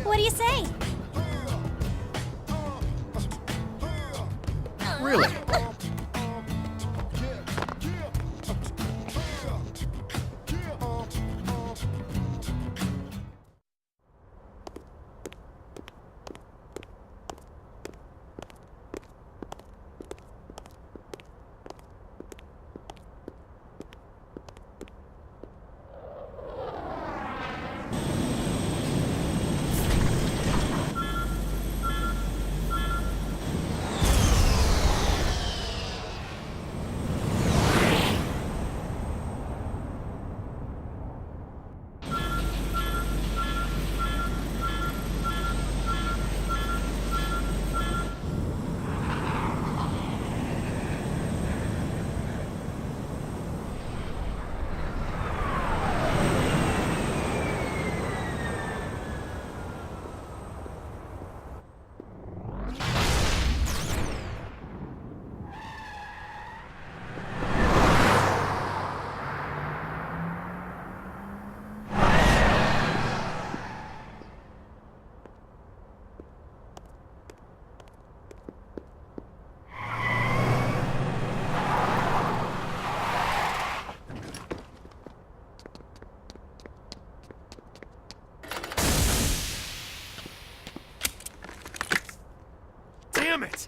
What do you say? Really? Damn it!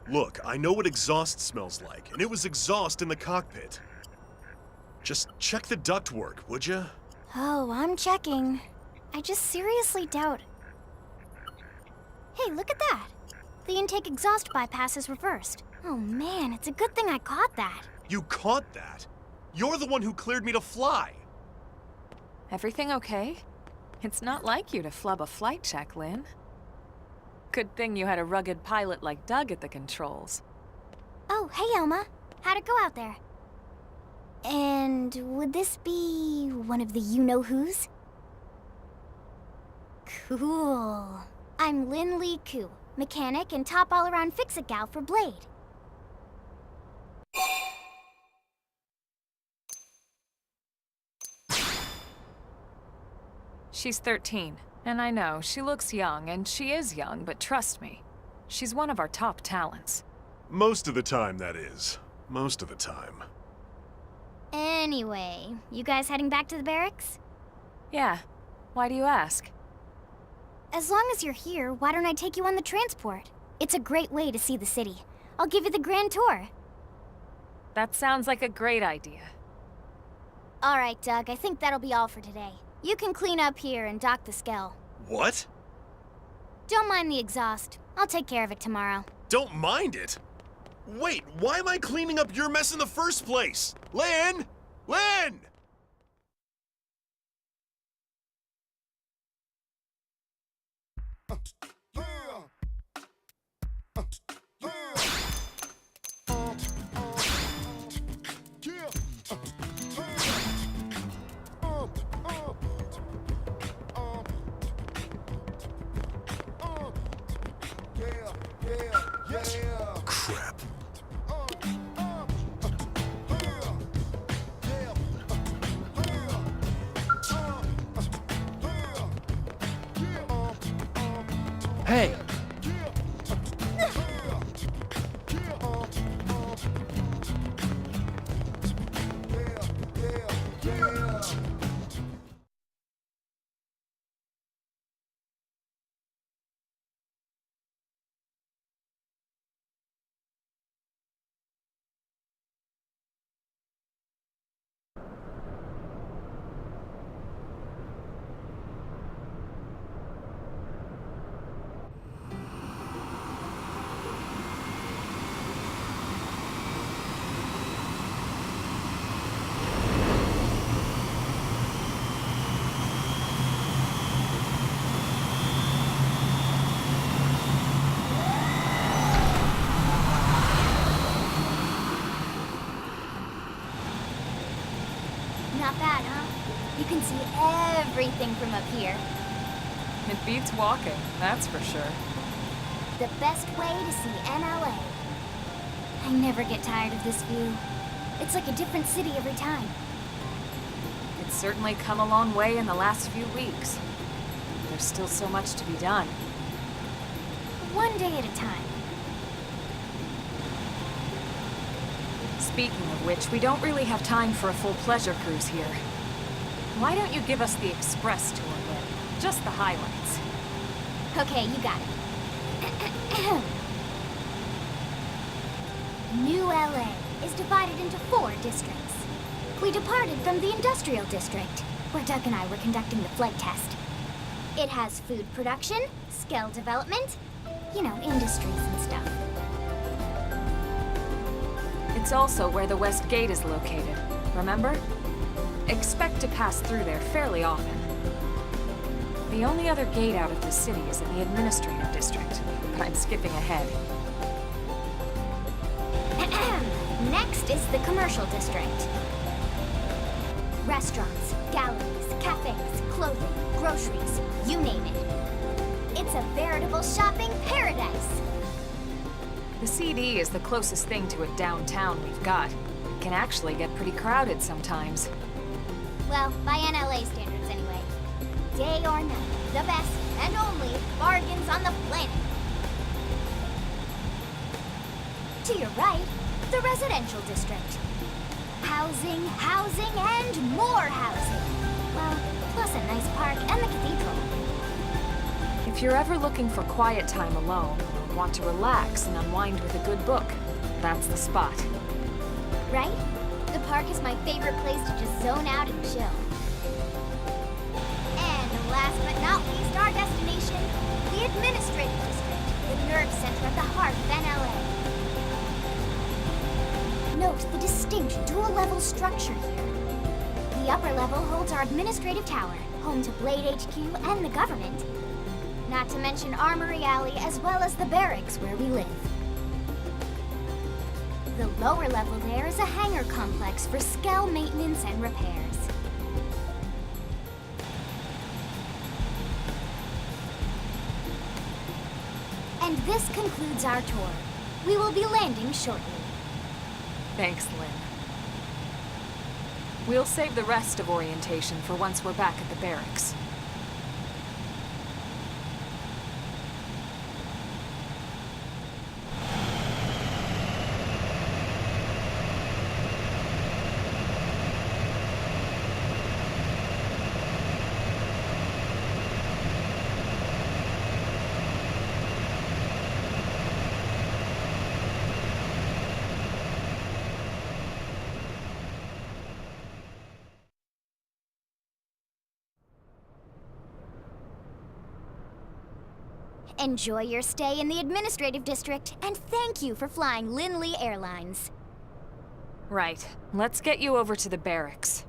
Look, I know what exhaust smells like, and it was exhaust in the cockpit. Just check the ductwork, would ya? Oh, I'm checking. I just seriously doubt... Hey, look at that! The intake exhaust bypass is reversed. Oh man, it's a good thing I caught that. You caught that? You're the one who cleared me to fly! Everything okay? It's not like you to flub a flight check, Lynn. Good thing you had a rugged pilot like Doug at the controls. Oh, hey Elma. How'd it go out there? And would this be one of the you-know-whos? Cool. I'm Lynn Lee Koo, mechanic and top all-around fix-it gal for Blade. She's 13, and I know, she looks young, and she is young, but trust me, she's one of our top talents. Most of the time, that is. Most of the time. Anyway, you guys heading back to the barracks? Yeah. Why do you ask? As long as you're here, why don't I take you on the transport? It's a great way to see the city. I'll give you the grand tour. That sounds like a great idea. All right, Doug, I think that'll be all for today. You can clean up here and dock the Skell. What? Don't mind the exhaust. I'll take care of it tomorrow. Don't mind it? Wait, why am I cleaning up your mess in the first place? Lynn! Lynn! Crap. not bad, huh? You can see everything from up here. It beats walking, that's for sure. The best way to see N.L.A. I never get tired of this view. It's like a different city every time. It's certainly come a long way in the last few weeks. There's still so much to be done. One day at a time. Speaking of which, we don't really have time for a full pleasure cruise here. Why don't you give us the express tour, Lynn? Just the highlights. Okay, you got it. New L.A. is divided into 4 districts. We departed from the industrial district, where Doug and I were conducting the flight test. It has food production, skill development, you know, industries and stuff. It's also where the West Gate is located, remember? Expect to pass through there fairly often. The only other gate out of the city is in the administrative district, but I'm skipping ahead. Next is the commercial district. Restaurants, galleries, cafes, clothing, groceries, you name it. It's a veritable shopping paradise. The CD is the closest thing to a downtown we've got. It can actually get pretty crowded sometimes. Well, by N.L.A. standards anyway. Day or night, the best and only bargains on the planet. To your right, the residential district. Housing, housing, and more housing. Well, plus a nice park and the cathedral. If you're ever looking for quiet time alone, or want to relax and unwind with a good book, that's the spot. Right? The park is my favorite place to just zone out and chill. And last but not least, our destination, the administrative district, the nerve center at the heart of N.L.A. Note the distinct dual-level structure here. The upper level holds our administrative tower, home to Blade HQ and the government. Not to mention Armory Alley as well as the barracks where we live. The lower level there is a hangar complex for Skell maintenance and repairs. And this concludes our tour. We will be landing shortly. Thanks, Lynn. We'll save the rest of orientation for once we're back at the barracks. Enjoy your stay in the administrative district, and thank you for flying N.L.A. Airlines. Right. Let's get you over to the barracks.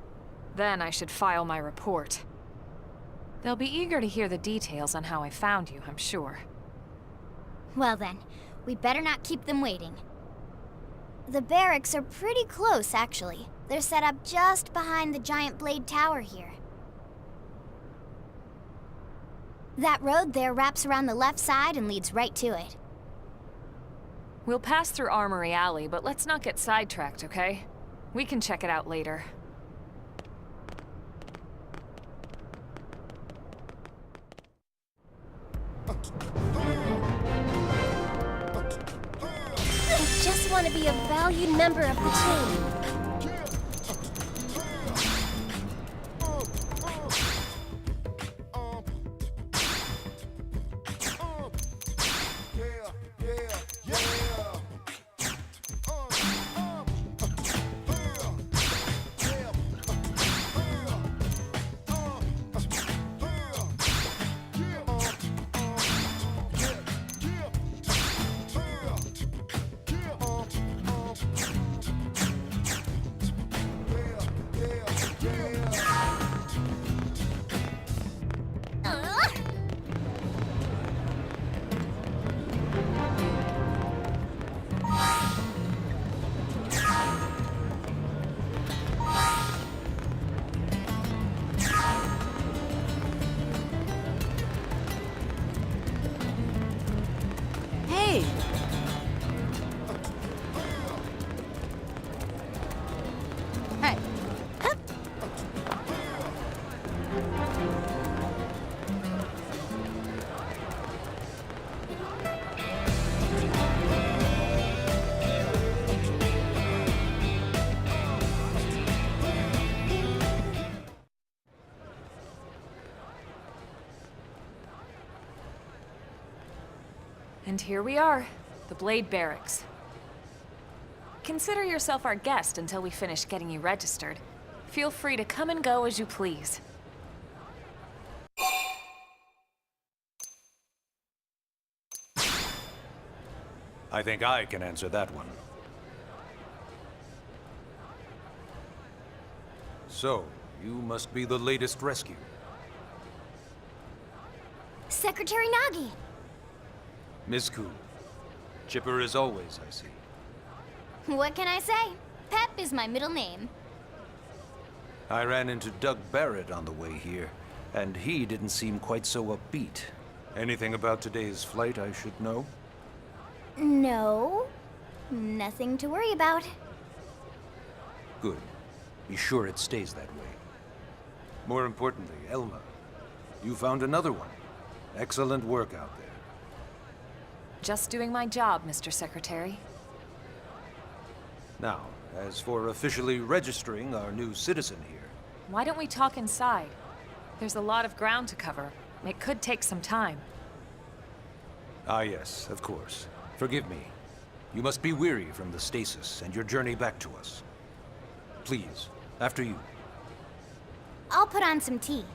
Then I should file my report. They'll be eager to hear the details on how I found you, I'm sure. Well then, we better not keep them waiting. The barracks are pretty close, actually. They're set up just behind the giant blade tower here. That road there wraps around the left side and leads right to it. We'll pass through Armory Alley, but let's not get sidetracked, okay? We can check it out later. I just want to be a valued member of the team. And here we are, the Blade Barracks. Consider yourself our guest until we finish getting you registered. Feel free to come and go as you please. I think I can answer that one. So, you must be the latest rescue. Secretary Nagi! Miss Ku. Chipper as always, I see. What can I say? Pep is my middle name. I ran into Doug Barrett on the way here, and he didn't seem quite so upbeat. Anything about today's flight I should know? No. Nothing to worry about. Good. Be sure it stays that way. More importantly, Elma, you found another one. Excellent work out there. Just doing my job, Mr. Secretary. Now, as for officially registering our new citizen here, Why don't we talk inside? There's a lot of ground to cover. It could take some time. Ah yes, of course. Forgive me. You must be weary from the stasis and your journey back to us. Please, after you. I'll put on some tea.